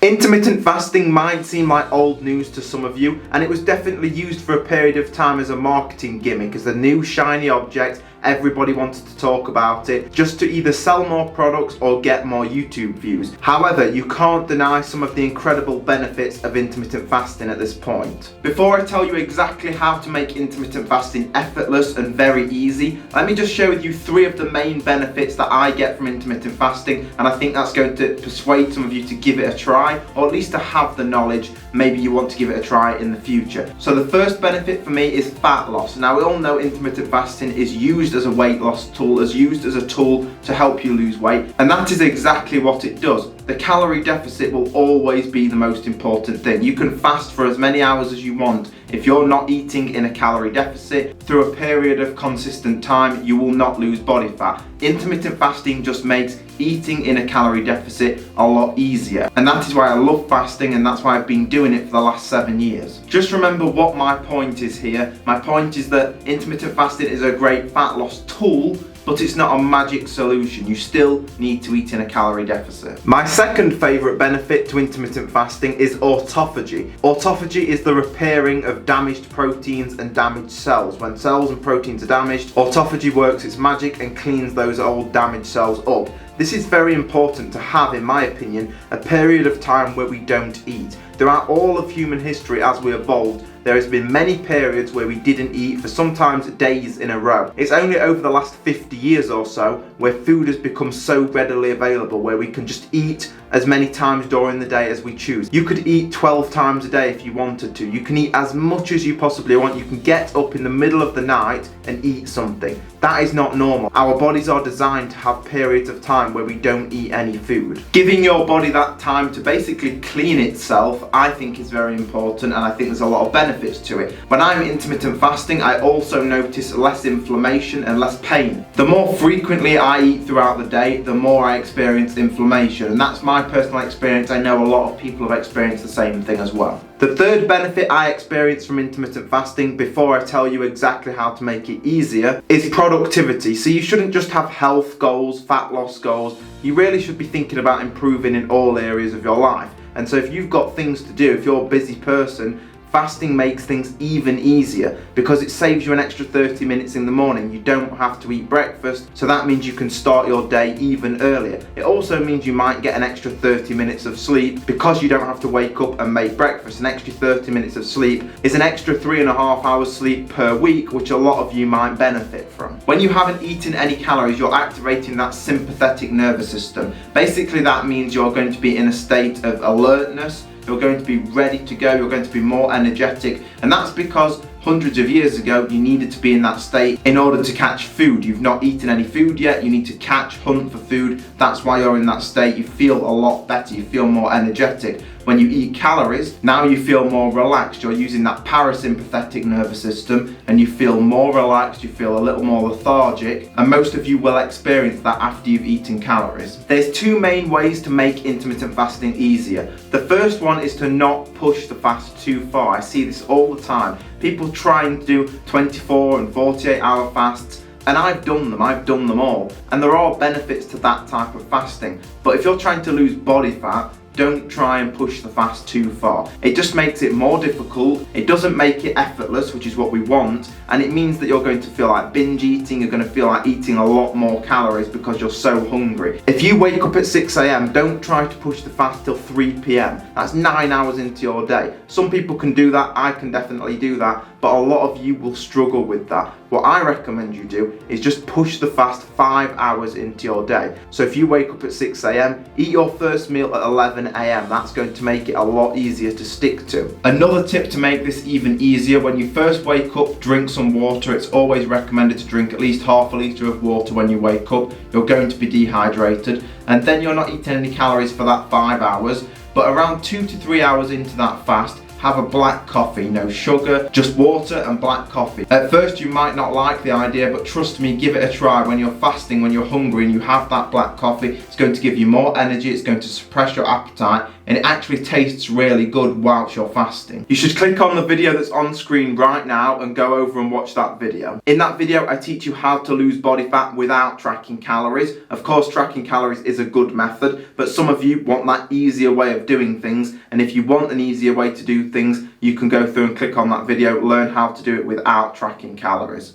Intermittent fasting might seem like old news to some of you, and it was definitely used for a period of time as a marketing gimmick, as a new shiny object. Everybody wanted to talk about it just to either sell more products or get more YouTube views. However, you can't deny some of the incredible benefits of intermittent fasting at this point. Before I tell you exactly how to make intermittent fasting effortless and very easy, let me just share with you 3 of the main benefits that I get from intermittent fasting, and I think that's going to persuade some of you to give it a try, or at least to have the knowledge. Maybe you want to give it a try in the future. So the first benefit for me is fat loss. Now, we all know intermittent fasting is used as a weight loss tool, is used as a tool to help you lose weight, and that is exactly what it does. The calorie deficit will always be the most important thing. You can fast for as many hours as you want. If you're not eating in a calorie deficit through a period of consistent time, you will not lose body fat. Intermittent fasting just makes eating in a calorie deficit a lot easier, and that is why I love fasting, and that's why I've been doing it for the last 7 years. Just remember what my point is here. My point is that intermittent fasting is a great fat loss tool, but it's not a magic solution. You still need to eat in a calorie deficit. My second favourite benefit to intermittent fasting is autophagy. Autophagy is the repairing of damaged proteins and damaged cells. When cells and proteins are damaged, autophagy works its magic and cleans those old damaged cells up. This is very important to have, in my opinion, a period of time where we don't eat. Throughout all of human history, as we evolved, there has been many periods where we didn't eat for sometimes days in a row. It's only over the last 50 years or so where food has become so readily available, where we can just eat as many times during the day as we choose. You could eat 12 times a day if you wanted to. You can eat as much as you possibly want. You can get up in the middle of the night and eat something. That is not normal. Our bodies are designed to have periods of time where we don't eat any food. Giving your body that time to basically clean itself, I think, is very important, and I think there's a lot of benefits to it. When I'm intermittent fasting, I also notice less inflammation and less pain. The more frequently I eat throughout the day, the more I experience inflammation, and that's my personal experience. I know a lot of people have experienced the same thing as well. The third benefit I experience from intermittent fasting, before I tell you exactly how to make it easier, is productivity. So you shouldn't just have health goals, fat loss goals. You really should be thinking about improving in all areas of your life. And so if you've got things to do, if you're a busy person, fasting makes things even easier because it saves you an extra 30 minutes in the morning. You don't have to eat breakfast, so that means you can start your day even earlier. It also means you might get an extra 30 minutes of sleep because you don't have to wake up and make breakfast. An extra 30 minutes of sleep is an extra 3.5 hours sleep per week, which a lot of you might benefit from. When you haven't eaten any calories, you're activating that sympathetic nervous system. Basically, that means you're going to be in a state of alertness. You're going to be ready to go, you're going to be more energetic, and that's because hundreds of years ago you needed to be in that state in order to catch food. You've not eaten any food yet, you need to hunt for food. That's why you're in that state. You feel a lot better, you feel more energetic. When you eat calories, now you feel more relaxed. You're using that parasympathetic nervous system and you feel more relaxed, you feel a little more lethargic, and most of you will experience that after you've eaten calories. There's 2 main ways to make intermittent fasting easier. The first one is to not push the fast too far. I see this all the time. People trying to do 24 and 48-hour fasts, and I've done them all, and there are benefits to that type of fasting. But if you're trying to lose body fat, don't try and push the fast too far. It just makes it more difficult. It doesn't make it effortless, which is what we want, and it means that you're going to feel like binge eating. You're going to feel like eating a lot more calories because you're so hungry. If you wake up at 6 a.m, don't try to push the fast till 3 p.m. That's 9 hours into your day. Some people can do that, I can definitely do that, but a lot of you will struggle with that. What I recommend you do is just push the fast 5 hours into your day. So if you wake up at 6 a.m, eat your first meal at 11 a.m. That's going to make it a lot easier to stick to. Another tip to make this even easier: when you first wake up, drink some water. It's always recommended to drink at least half a litre of water when you wake up. You're going to be dehydrated, and then you're not eating any calories for that 5 hours. But around 2 to 3 hours into that fast, have a black coffee, no sugar, just water and black coffee. At first you might not like the idea, but trust me, give it a try. When you're fasting, when you're hungry and you have that black coffee, it's going to give you more energy, it's going to suppress your appetite, and it actually tastes really good whilst you're fasting. You should click on the video that's on screen right now and go over and watch that video. In that video I teach you how to lose body fat without tracking calories. Of course tracking calories is a good method, but some of you want that easier way of doing things, and if you want an easier way to do things, you can go through and click on that video, learn how to do it without tracking calories.